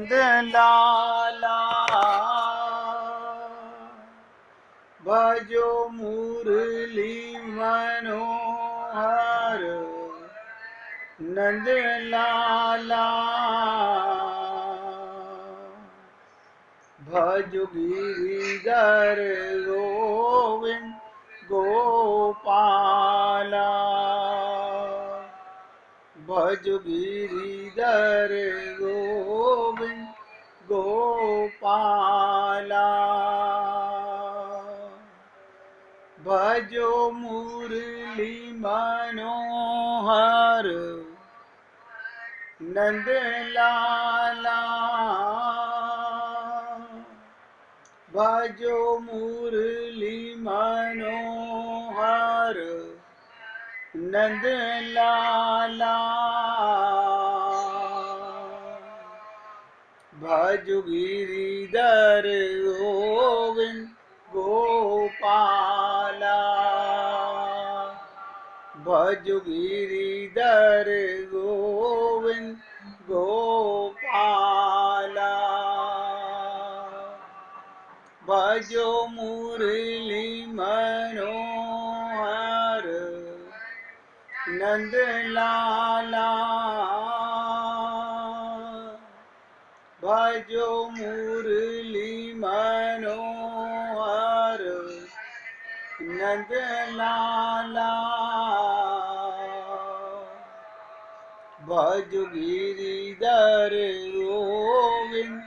लाला भजो मुरली मनोहर नंद लाला भजो गिरिधर गोविंद गोपाला भजो गिरिधर गोविंद गोपाला भजो मुरली मनोहर नंद लाला भजो मुरली मनोहर नंद लाला भजो गिरिधर गोविंद गोपाला भजो गिरिधर गोविंद गोपाला भजो मुरली मनोहर नंद लाला भजो मुरली मनोहर नंद लाला भजो गिरिधर गोविंद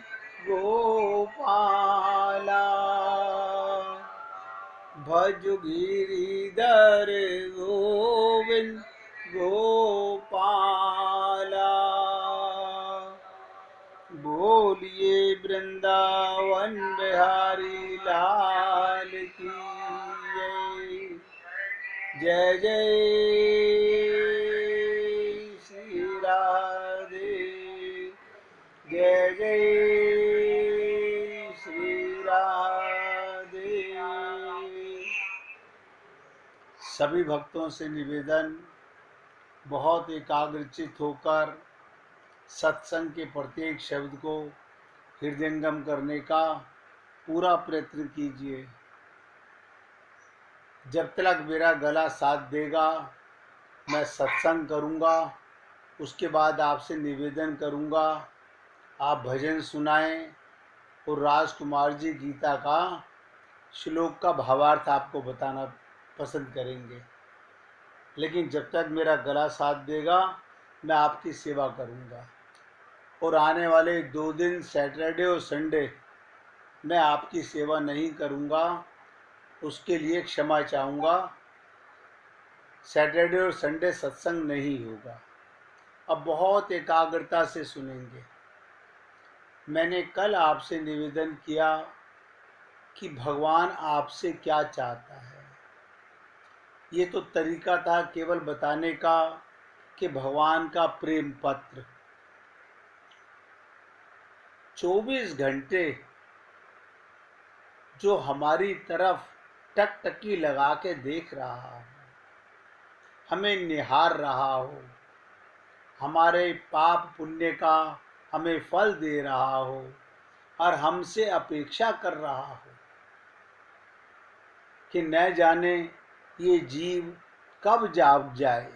गोपाला भजो गिरिधर गोविंद गोपाला बोलिए वृंदावन बिहारी लाल की जय जय श्री राधे जय जय श्री राधे। सभी भक्तों से निवेदन, बहुत एकाग्रचित होकर सत्संग के प्रत्येक शब्द को हृदयंगम करने का पूरा प्रयत्न कीजिए। जब तक मेरा गला साथ देगा मैं सत्संग करूंगा, उसके बाद आपसे निवेदन करूंगा आप भजन सुनाएं और राजकुमार जी गीता का श्लोक का भावार्थ आपको बताना पसंद करेंगे। लेकिन जब तक मेरा गला साथ देगा मैं आपकी सेवा करूंगा। और आने वाले 2 दिन सैटरडे और संडे मैं आपकी सेवा नहीं करूंगा, उसके लिए क्षमा चाहूँगा। सैटरडे और संडे सत्संग नहीं होगा। अब बहुत एकाग्रता से सुनेंगे। मैंने कल आपसे निवेदन किया कि भगवान आपसे क्या चाहता है। ये तो तरीका था केवल बताने का कि भगवान का प्रेम पत्र 24 घंटे जो हमारी तरफ टकटकी लगा के देख रहा हो, हमें निहार रहा हो, हमारे पाप पुण्य का हमें फल दे रहा हो और हमसे अपेक्षा कर रहा हो कि न जाने ये जीव कब जाग जाए।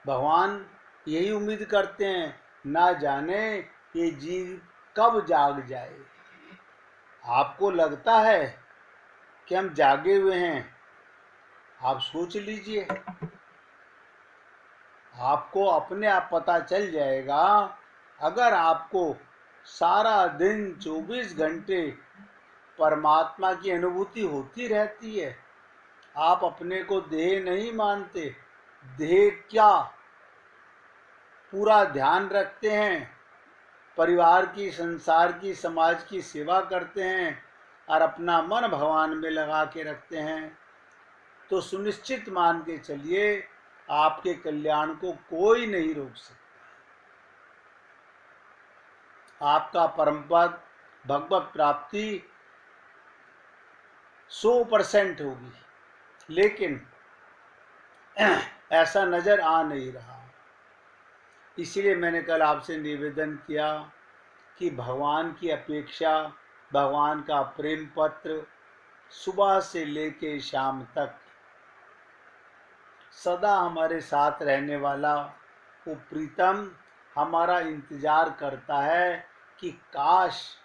भगवान यही उम्मीद करते हैं, ना जाने ये जीव कब जाग जाए। आपको लगता है कि हम जागे हुए हैं, आप सोच लीजिए, आपको अपने आप पता चल जाएगा। अगर आपको सारा दिन 24 घंटे परमात्मा की अनुभूति होती रहती है, आप अपने को देह नहीं मानते, देह क्या पूरा ध्यान रखते हैं, परिवार की, संसार की, समाज की सेवा करते हैं और अपना मन भगवान में लगा के रखते हैं, तो सुनिश्चित मान के चलिए आपके कल्याण को कोई नहीं रोक सकता। आपका परमपद भगवत प्राप्ति 100% होगी, लेकिन ऐसा नजर आ नहीं रहा। इसीलिए मैंने कल आपसे निवेदन किया कि भगवान की अपेक्षा, भगवान का प्रेम पत्र सुबह से लेके शाम तक सदा हमारे साथ रहने वाला वो प्रीतम हमारा इंतजार करता है कि काश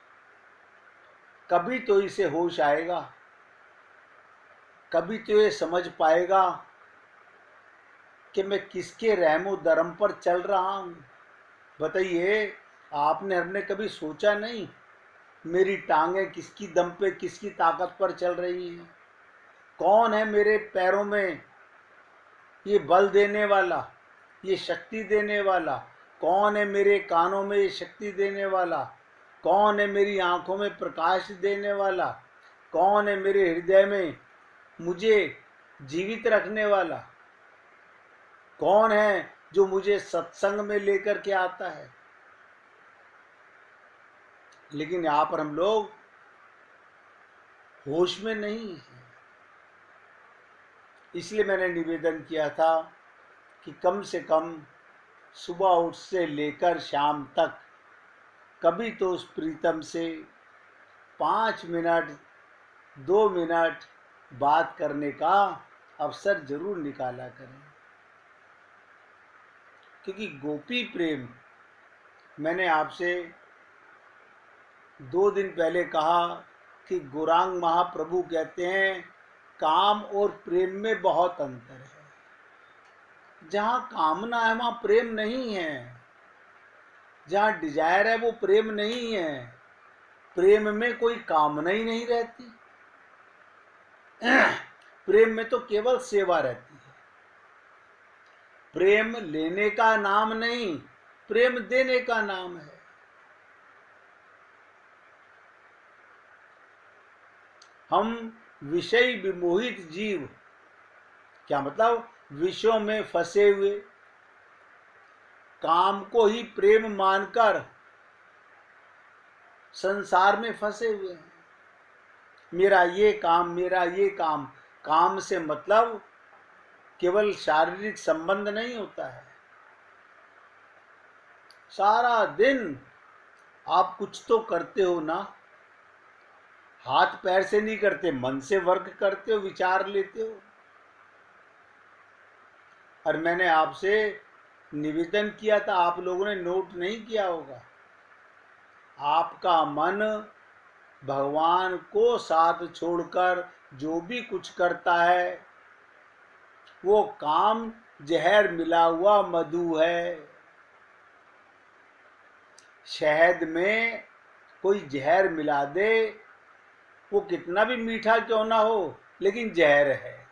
कभी तो इसे होश आएगा, कभी तो ये समझ पाएगा कि मैं किसके रहमो दरम पर चल रहा हूँ। बताइए, आपने हमने कभी सोचा नहीं मेरी टांगें किसकी दम पे, किसकी ताकत पर चल रही हैं? कौन है मेरे पैरों में ये बल देने वाला, ये शक्ति देने वाला? कौन है मेरे कानों में ये शक्ति देने वाला? कौन है मेरी आंखों में प्रकाश देने वाला? कौन है मेरे हृदय में मुझे जीवित रखने वाला? कौन है जो मुझे सत्संग में लेकर के आता है? लेकिन यहाँ पर हम लोग होश में नहीं हैं। इसलिए मैंने निवेदन किया था कि कम से कम सुबह उठ से लेकर शाम तक कभी तो उस प्रीतम से 5 मिनट 2 मिनट बात करने का अवसर जरूर निकाला करें। क्योंकि गोपी प्रेम, मैंने आपसे 2 दिन पहले कहा कि गौरांग महाप्रभु कहते हैं काम और प्रेम में बहुत अंतर है। जहाँ कामना है वहाँ प्रेम नहीं है, जहाँ डिजायर है वो प्रेम नहीं है। प्रेम में कोई कामना ही नहीं रहती, प्रेम में तो केवल सेवा रहती है। प्रेम लेने का नाम नहीं, प्रेम देने का नाम है। हम विषय विमोहित जीव, क्या मतलब? विषयों में फंसे हुए, काम को ही प्रेम मानकर संसार में फंसे हुए हैं। मेरा ये काम, मेरा ये काम। काम से मतलब केवल शारीरिक संबंध नहीं होता है। सारा दिन आप कुछ तो करते हो ना, हाथ पैर से नहीं करते, मन से वर्क करते हो, विचार लेते हो। और मैंने आपसे निवेदन किया था, आप लोगों ने नोट नहीं किया होगा। आपका मन भगवान को साथ छोड़कर जो भी कुछ करता है वो काम जहर मिला हुआ मधु है। शहद में कोई जहर मिला दे, वो कितना भी मीठा क्यों ना हो, लेकिन जहर है।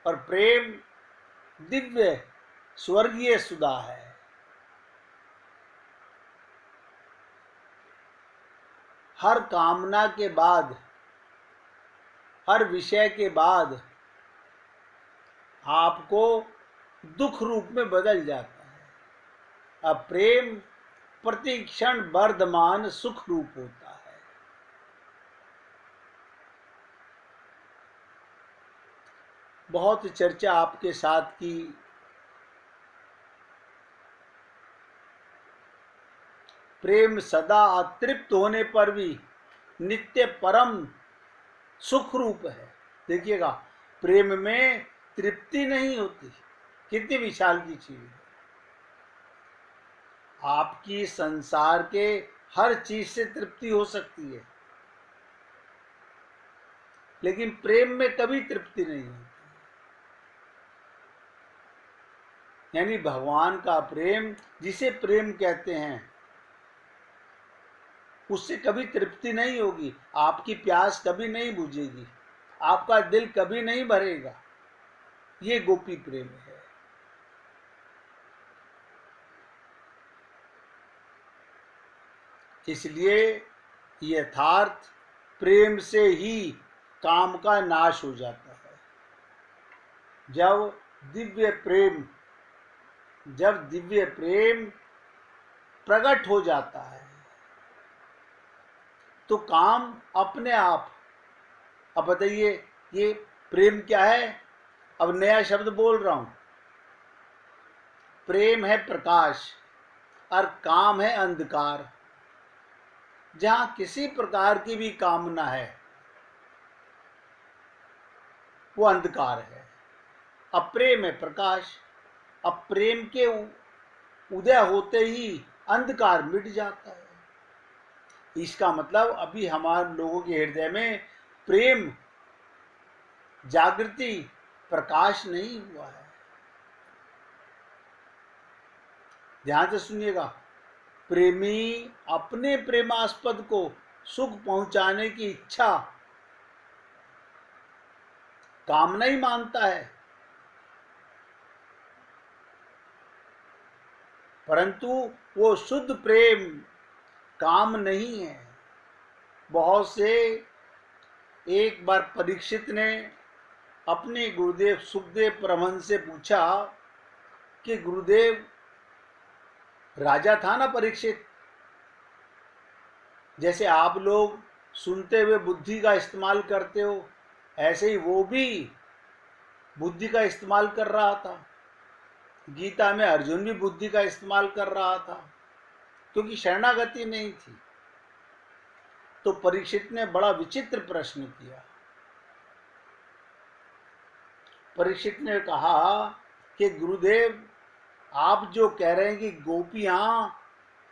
और प्रेम दिव्य स्वर्गीय सुधा है। हर कामना के बाद, हर विषय के बाद आपको दुख रूप में बदल जाता है। अब प्रेम प्रतिक्षण वर्धमान सुख रूप होता है। बहुत चर्चा आपके साथ की, प्रेम सदा अतृप्त होने पर भी नित्य परम सुख रूप है। देखिएगा, प्रेम में तृप्ति नहीं होती, कितनी विशाल की चीज है। आपकी संसार के हर चीज से तृप्ति हो सकती है, लेकिन प्रेम में कभी तृप्ति नहीं होती। यानी भगवान का प्रेम, जिसे प्रेम कहते हैं, उससे कभी तृप्ति नहीं होगी। आपकी प्यास कभी नहीं बुझेगी, आपका दिल कभी नहीं भरेगा। ये गोपी प्रेम है। इसलिए यथार्थ प्रेम से ही काम का नाश हो जाता है। जब दिव्य प्रेम प्रकट हो जाता है तो काम अपने आप। अब बताइए, ये प्रेम क्या है? अब नया शब्द बोल रहा हूं। प्रेम है प्रकाश और काम है अंधकार। जहां किसी प्रकार की भी कामना है वो अंधकार है। अप्रेम है प्रकाश। अप्रेम के उदय होते ही अंधकार मिट जाता है। इसका मतलब अभी हमारे लोगों के हृदय में प्रेम जागृति प्रकाश नहीं हुआ है। ध्यान से सुनिएगा। प्रेमी अपने प्रेमास्पद को सुख पहुंचाने की इच्छा कामना ही मानता है, परंतु वो शुद्ध प्रेम काम नहीं है। बहुत से एक बार परीक्षित ने अपने गुरुदेव सुखदेव परमहंस से पूछा कि गुरुदेव, राजा था ना परीक्षित, जैसे आप लोग सुनते हुए बुद्धि का इस्तेमाल करते हो, ऐसे ही वो भी बुद्धि का इस्तेमाल कर रहा था। गीता में अर्जुन भी बुद्धि का इस्तेमाल कर रहा था, क्योंकि शरणागति नहीं थी। तो परीक्षित ने बड़ा विचित्र प्रश्न किया। परीक्षित ने कहा कि गुरुदेव, आप जो कह रहे हैं कि गोपियां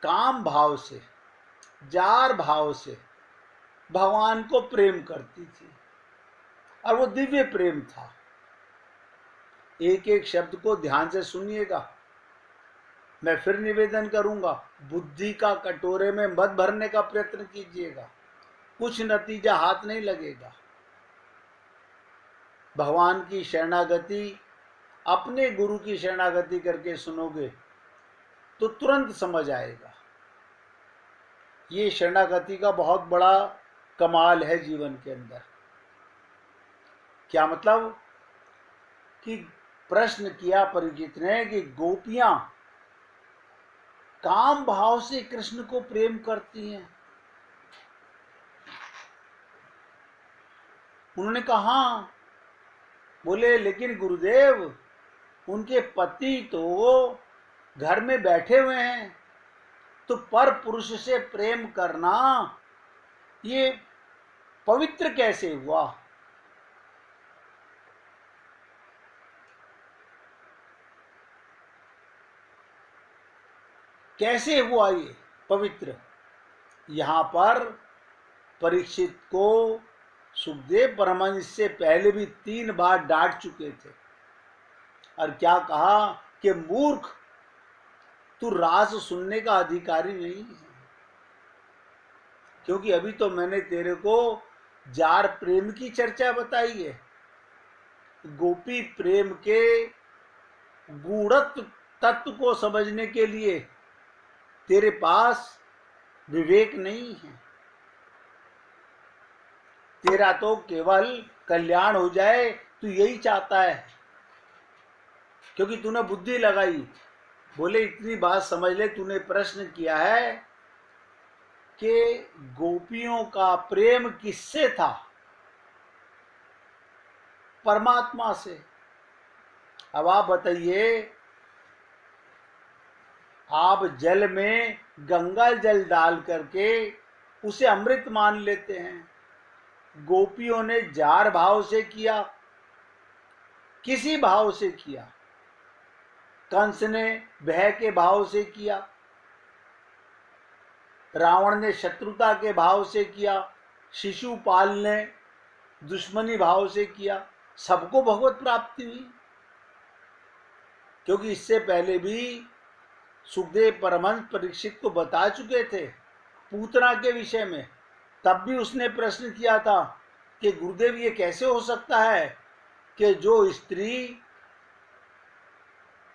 काम भाव से, जार भाव से भगवान को प्रेम करती थी, और वो दिव्य प्रेम था। एक एक शब्द को ध्यान से सुनिएगा। मैं फिर निवेदन करूंगा, बुद्धि का कटोरे में मत भरने का प्रयत्न कीजिएगा, कुछ नतीजा हाथ नहीं लगेगा। भगवान की शरणागति, अपने गुरु की शरणागति करके सुनोगे तो तुरंत समझ आएगा। ये शरणागति का बहुत बड़ा कमाल है जीवन के अंदर। क्या मतलब कि प्रश्न किया परीक्षित ने कि गोपियां काम भाव से कृष्ण को प्रेम करती हैं। उन्होंने कहा, बोले लेकिन गुरुदेव, उनके पति तो घर में बैठे हुए हैं, तो पर पुरुष से प्रेम करना ये पवित्र कैसे हुआ? कैसे हुआ ये पवित्र? यहां पर परीक्षित को सुखदेव परमहंस से पहले भी 3 बार डांट चुके थे, और क्या कहा कि मूर्ख, तू रास सुनने का अधिकारी नहीं है, क्योंकि अभी तो मैंने तेरे को जार प्रेम की चर्चा बताई है। गोपी प्रेम के गूढ़त्व तत्व को समझने के लिए तेरे पास विवेक नहीं है। तेरा तो केवल कल्याण हो जाए, तू यही चाहता है, क्योंकि तूने बुद्धि लगाई। बोले इतनी बात समझ ले, तूने प्रश्न किया है कि गोपियों का प्रेम किससे था? परमात्मा से। अब आप बताइए, आप जल में गंगा जल डाल करके उसे अमृत मान लेते हैं। गोपियों ने जार भाव से किया, किसी भाव से किया? कंस ने भय के भाव से किया, रावण ने शत्रुता के भाव से किया, शिशुपाल ने दुश्मनी भाव से किया। सबको भगवत प्राप्ति हुई, क्योंकि इससे पहले भी सुखदेव परमहंस परीक्षित को बता चुके थे पूतना के विषय में। तब भी उसने प्रश्न किया था कि गुरुदेव, ये कैसे हो सकता है कि जो स्त्री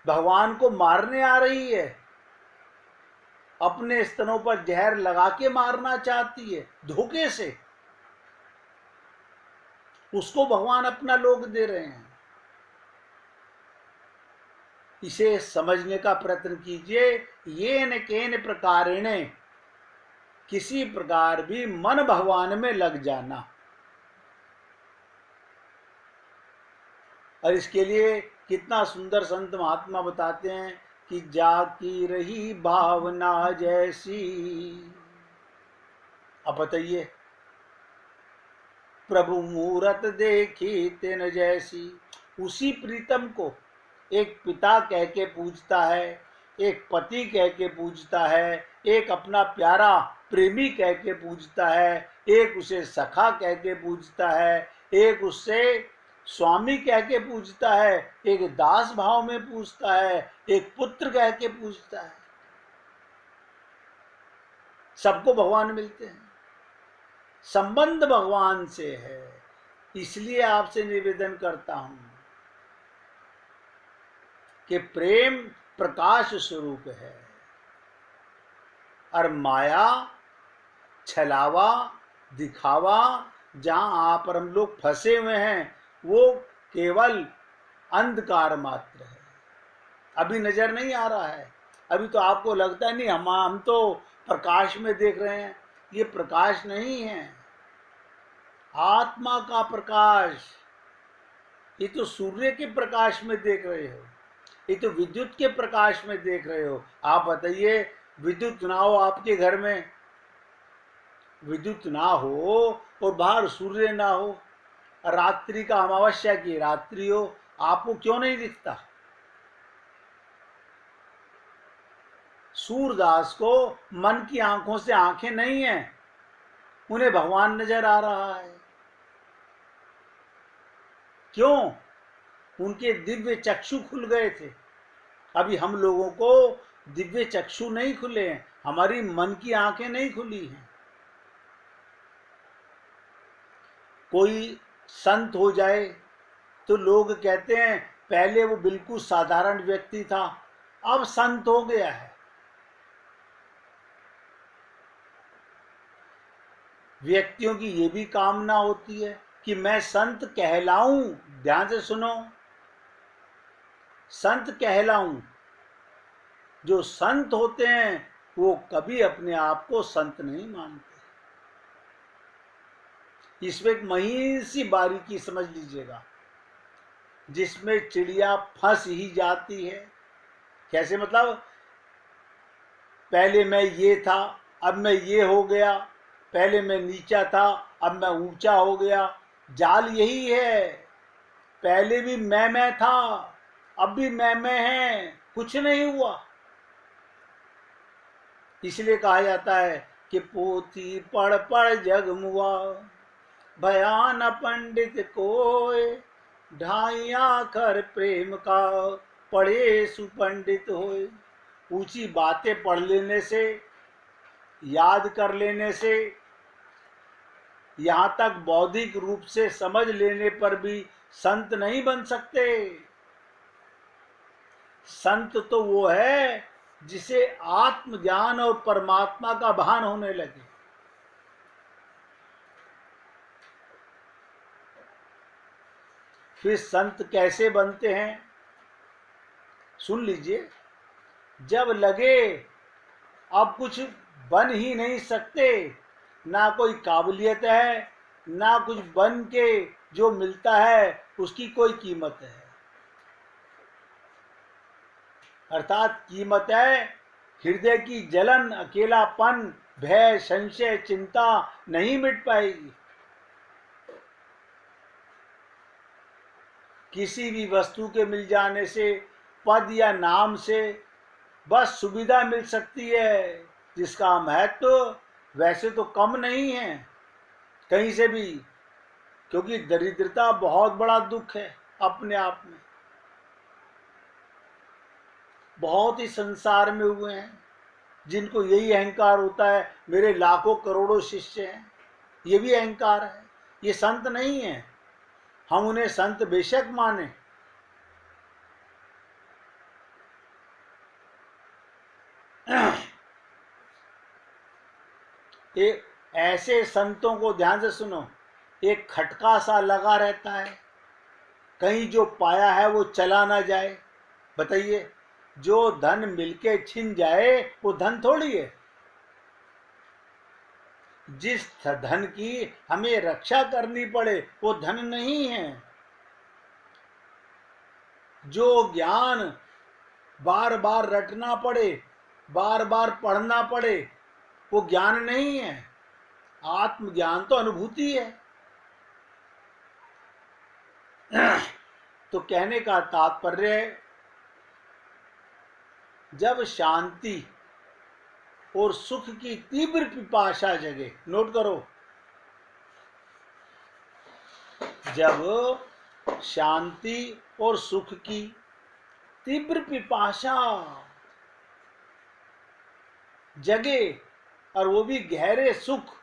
भगवान को मारने आ रही है, अपने स्तनों पर जहर लगा के मारना चाहती है धोखे से, उसको भगवान अपना लोक दे रहे हैं। इसे समझने का प्रयत्न कीजिए। ये न केन प्रकारेण, किसी प्रकार भी मन भगवान में लग जाना। और इसके लिए कितना सुंदर संत महात्मा बताते हैं कि जाकी रही भावना जैसी। अब बताइए, प्रभु मूरत देखी तिन जैसी। उसी प्रीतम को एक पिता कह के पूजता है, एक पति कह के पूजता है, एक अपना प्यारा प्रेमी कह के पूजता है, एक उसे सखा कह के पूजता है, एक उससे स्वामी कह के पूजता है, एक दास भाव में पूजता है, एक पुत्र कह के पूजता है। सबको भगवान मिलते हैं, संबंध भगवान से है। इसलिए आपसे निवेदन करता हूं कि प्रेम प्रकाश स्वरूप है और माया, छलावा, दिखावा जहां आप और हम लोग फंसे हुए हैं वो केवल अंधकार मात्र है। अभी नजर नहीं आ रहा है, अभी तो आपको लगता नहीं हम तो प्रकाश में देख रहे हैं। ये प्रकाश नहीं है, आत्मा का प्रकाश। ये तो सूर्य के प्रकाश में देख रहे हो, ये तो विद्युत के प्रकाश में देख रहे हो। आप बताइए, विद्युत ना हो आपके घर में, विद्युत ना हो और बाहर सूर्य ना हो, रात्रि का अमावस्या की रात्रि हो, आपको क्यों नहीं दिखता? सूरदास को मन की आंखों से आंखें नहीं है, उन्हें भगवान नजर आ रहा है। क्यों? उनके दिव्य चक्षु खुल गए थे। अभी हम लोगों को दिव्य चक्षु नहीं खुले हैं, हमारी मन की आंखें नहीं खुली हैं। कोई संत हो जाए तो लोग कहते हैं पहले वो बिल्कुल साधारण व्यक्ति था, अब संत हो गया है। व्यक्तियों की ये भी कामना होती है कि मैं संत कहलाऊं। ध्यान से सुनो, संत कहलाऊं। जो संत होते हैं वो कभी अपने आप को संत नहीं मानते। इसमें एक महीन सी बारीकी समझ लीजिएगा, जिसमें चिड़िया फंस ही जाती है। कैसे? मतलब पहले मैं ये था, अब मैं ये हो गया, पहले मैं नीचा था, अब मैं ऊंचा हो गया। जाल यही है, पहले भी मैं था, अब भी मैं है, कुछ नहीं हुआ। इसलिए कहा जाता है कि पोथी पढ़ पढ़ जग मुआ, भयान पंडित कोय, ढाई आखर प्रेम का, पढ़े सुपंडित होए। ऊंची बातें पढ़ लेने से, याद कर लेने से, यहां तक बौद्धिक रूप से समझ लेने पर भी संत नहीं बन सकते। संत तो वो है जिसे आत्मज्ञान और परमात्मा का भान होने लगे। फिर संत कैसे बनते हैं? सुन लीजिए, जब लगे अब कुछ बन ही नहीं सकते, ना कोई काबिलियत है, ना कुछ बन के जो मिलता है उसकी कोई कीमत है। अर्थात कीमत है हृदय की जलन, अकेलापन, भय, संशय, चिंता नहीं मिट पाएगी। किसी भी वस्तु के मिल जाने से, पद या नाम से बस सुविधा मिल सकती है, जिसका महत्व वैसे तो कम नहीं है कहीं से भी, क्योंकि दरिद्रता बहुत बड़ा दुख है अपने आप में। बहुत ही संसार में हुए हैं जिनको यही अहंकार होता है मेरे लाखों करोड़ों शिष्य हैं। ये भी अहंकार है, ये संत नहीं है। हम उन्हें संत बेशक माने, एक ऐसे संतों को ध्यान से सुनो, एक खटका सा लगा रहता है, कहीं जो पाया है वो चला ना जाए। बताइए, जो धन मिलके छिन जाए वो धन थोड़ी है। जिस धन की हमें रक्षा करनी पड़े वो धन नहीं है। जो ज्ञान बार बार रटना पड़े, बार बार पढ़ना पड़े, वो ज्ञान नहीं है। आत्मज्ञान तो अनुभूति है। तो कहने का तात्पर्य है, जब शांति और सुख की तीव्र पिपासा जगे, नोट करो, जब शांति और सुख की तीव्र पिपासा जगे, और वो भी गहरे सुख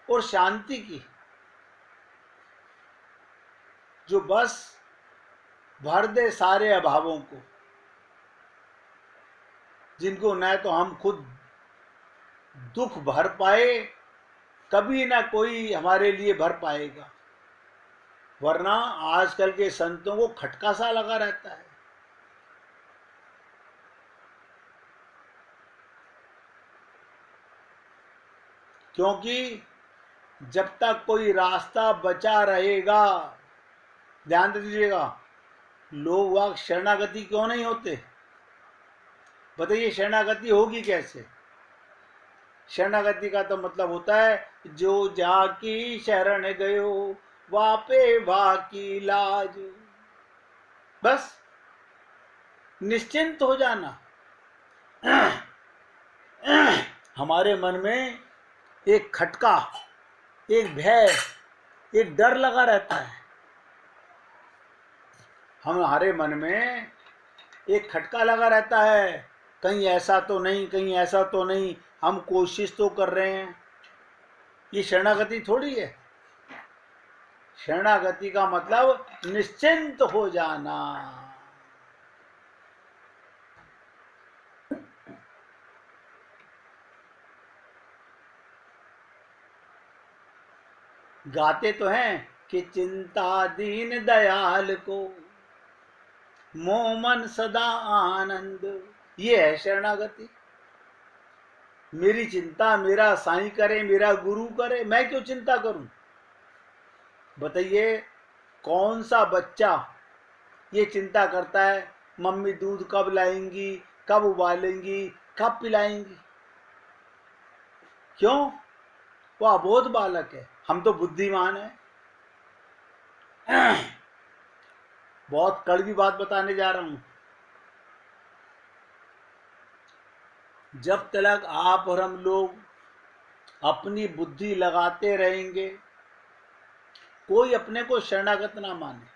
और शांति की, जो बस भर दे सारे अभावों को, जिनको न तो हम खुद दुख भर पाए, कभी ना कोई हमारे लिए भर पाएगा। वरना आजकल के संतों को खटका सा लगा रहता है। क्योंकि जब तक कोई रास्ता बचा रहेगा, ध्यान दीजिएगा, लोग वाक शरणागति क्यों नहीं होते? बताइए, शरणागति होगी कैसे? शरणागति का तो मतलब होता है, जो जाकी शरण गयो वापे वाकी लाज। बस निश्चिंत हो जाना। हमारे मन में एक खटका, एक भय, एक डर लगा रहता है। हमारे मन में एक खटका लगा रहता है, कहीं ऐसा तो नहीं, कहीं ऐसा तो नहीं, हम कोशिश तो कर रहे हैं। ये शरणागति थोड़ी है। शरणागति का मतलब निश्चिंत हो जाना। गाते तो हैं कि चिंता दीन दयाल को मोह मन सदा आनंद। ये है शरणागति। मेरी चिंता मेरा साईं करे, मेरा गुरु करे, मैं क्यों चिंता करूं? बताइए, कौन सा बच्चा ये चिंता करता है, मम्मी दूध कब लाएंगी, कब उबालेंगी, कब पिलाएंगी? क्यों? वो अबोध बालक है, हम तो बुद्धिमान है। बहुत कड़वी बात बताने जा रहा हूं। जब तक आप और हम लोग अपनी बुद्धि लगाते रहेंगे, कोई अपने को शरणागत ना माने।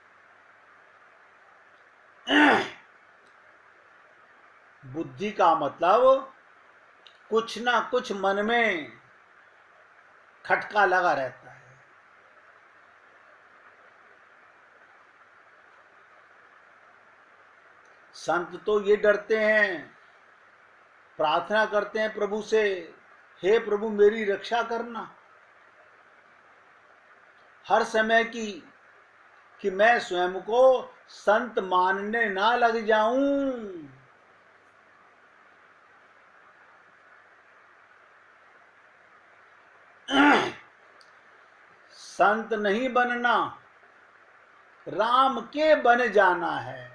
बुद्धि का मतलब कुछ ना कुछ मन में खटका लगा रहता है। संत तो ये डरते हैं, प्रार्थना करते हैं प्रभु से, हे प्रभु मेरी रक्षा करना हर समय की, कि मैं स्वयं को संत मानने ना लग जाऊं। संत नहीं बनना, राम के बन जाना है।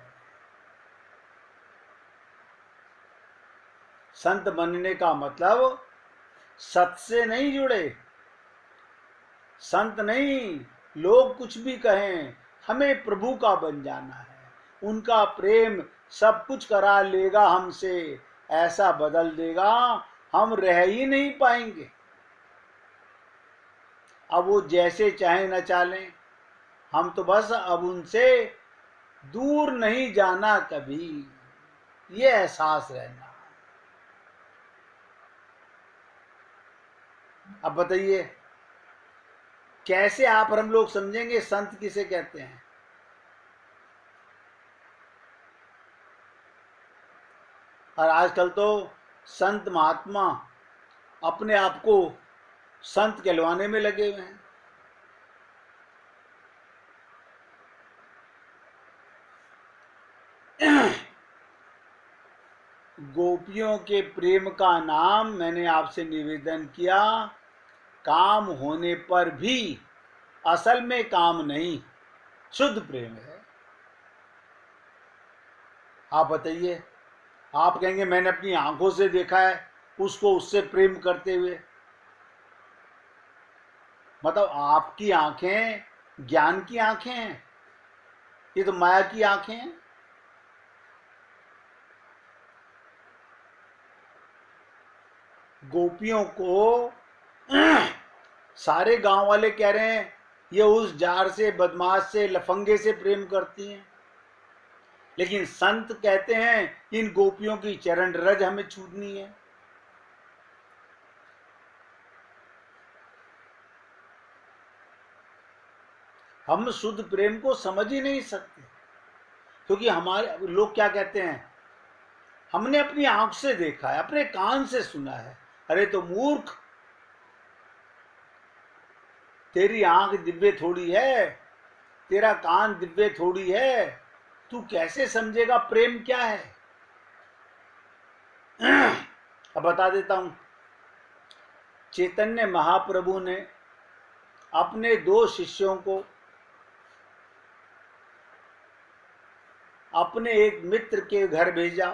संत बनने का मतलब सत से नहीं जुड़े, संत नहीं, लोग कुछ भी कहें, हमें प्रभु का बन जाना है। उनका प्रेम सब कुछ करा लेगा हमसे, ऐसा बदल देगा हम रह ही नहीं पाएंगे। अब वो जैसे चाहे न चालें, हम तो बस अब उनसे दूर नहीं जाना कभी, ये एहसास रहना। अब बताइए, कैसे आप और हम लोग समझेंगे संत किसे कहते हैं? और आजकल तो संत महात्मा अपने आप को संत कहलवाने में लगे हुए हैं। गोपियों के प्रेम का नाम मैंने आपसे निवेदन किया, काम होने पर भी असल में काम नहीं, शुद्ध प्रेम है। आप बताइए, आप कहेंगे मैंने अपनी आंखों से देखा है उसको उससे प्रेम करते हुए। मतलब आपकी आंखें ज्ञान की आंखें हैं, ये तो माया की आंखें हैं। गोपियों को सारे गांव वाले कह रहे हैं ये उस जार से, बदमाश से, लफंगे से प्रेम करती हैं, लेकिन संत कहते हैं इन गोपियों की चरण रज हमें छूनी है। हम शुद्ध प्रेम को समझ ही नहीं सकते, क्योंकि हमारे लोग क्या कहते हैं, हमने अपनी आंख से देखा है, अपने कान से सुना है। अरे तो मूर्ख, तेरी आंख दिव्य थोड़ी है, तेरा कान दिव्य थोड़ी है, तू कैसे समझेगा प्रेम क्या है। अब बता देता हूं, चैतन्य महाप्रभु ने अपने 2 शिष्यों को अपने एक मित्र के घर भेजा,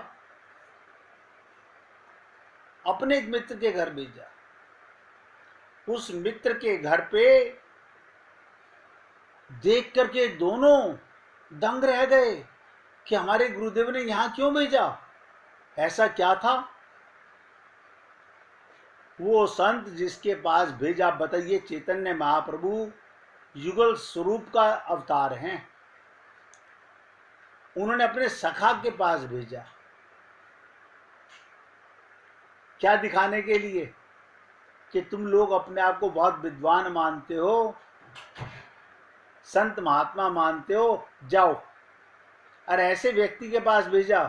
अपने एक मित्र के घर भेजा। उस मित्र के घर पे देख करके दोनों दंग रह गए कि हमारे गुरुदेव ने यहां क्यों भेजा, ऐसा क्या था। वो संत जिसके पास भेजा, बताइए, चैतन्य महाप्रभु युगल स्वरूप का अवतार हैं। उन्होंने अपने सखा के पास भेजा, क्या दिखाने के लिए कि तुम लोग अपने आप को बहुत विद्वान मानते हो, संत महात्मा मानते हो, जाओ। और ऐसे व्यक्ति के पास भेजा,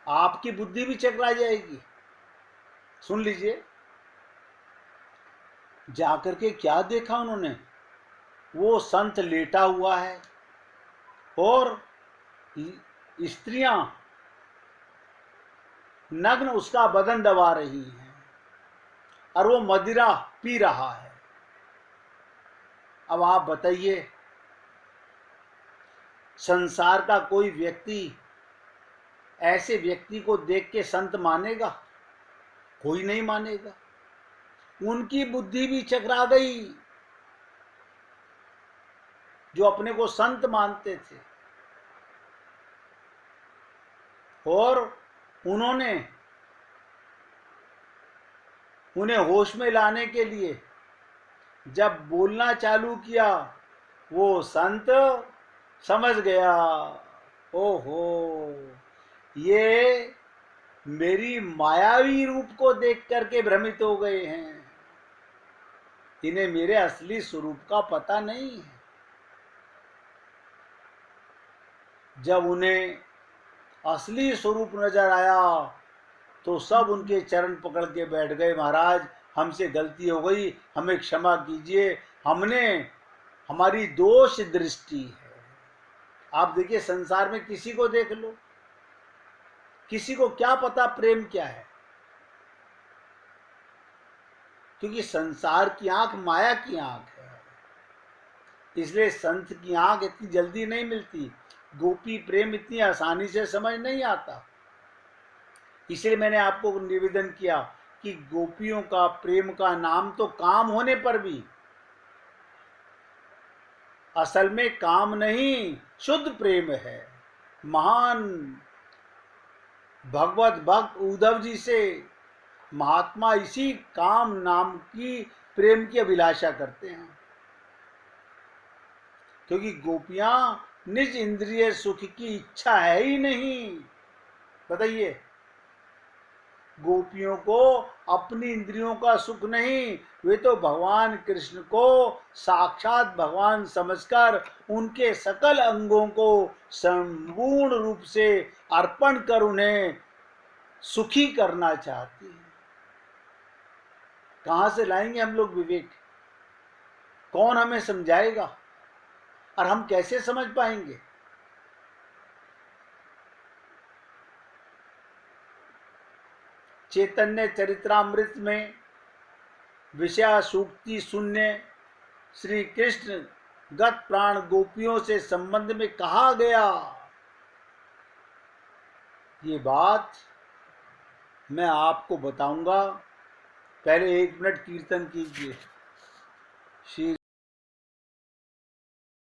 आपकी बुद्धि भी चकरा जाएगी। सुन लीजिए, जाकर के क्या देखा उन्होंने, वो संत लेटा हुआ है और स्त्रियां नग्न उसका बदन दबा रही हैं और वो मदिरा पी रहा है। अब आप बताइए, संसार का कोई व्यक्ति ऐसे व्यक्ति को देख के संत मानेगा? कोई नहीं मानेगा। उनकी बुद्धि भी चकरा गई, जो अपने को संत मानते थे। और उन्होंने उन्हें होश में लाने के लिए जब बोलना चालू किया, वो संत समझ गया, ओहो, ये मेरी मायावी रूप को देख करके भ्रमित हो गए हैं, इन्हें मेरे असली स्वरूप का पता नहीं है। जब उन्हें असली स्वरूप नजर आया तो सब उनके चरण पकड़ के बैठ गए, महाराज हमसे गलती हो गई, हमें क्षमा कीजिए, हमारी दोष दृष्टि है। आप देखिए, संसार में किसी को देख लो, किसी को क्या पता प्रेम क्या है, क्योंकि संसार की आंख माया की आंख है। इसलिए संत की आंख इतनी जल्दी नहीं मिलती, गोपी प्रेम इतनी आसानी से समझ नहीं आता। इसलिए मैंने आपको निवेदन किया कि गोपियों का प्रेम का नाम तो काम होने पर भी असल में काम नहीं, शुद्ध प्रेम है। महान भगवत भक्त उद्धव जी से महात्मा इसी काम नाम की प्रेम की अभिलाषा करते हैं, क्योंकि गोपियां निज इंद्रिय सुख की इच्छा है ही नहीं। बताइए, गोपियों को अपनी इंद्रियों का सुख नहीं, वे तो भगवान कृष्ण को साक्षात भगवान समझकर उनके सकल अंगों को संपूर्ण रूप से अर्पण कर उन्हें सुखी करना चाहती हैं। कहां से लाएंगे हम लोग विवेक? कौन हमें समझाएगा और हम कैसे समझ पाएंगे? चैतन्य चरित्रामृत में विषया सूक्ति शून्य श्री कृष्ण गत प्राण गोपियों से संबंध में कहा गया, ये बात मैं आपको बताऊंगा। पहले 1 मिनट कीर्तन कीजिए।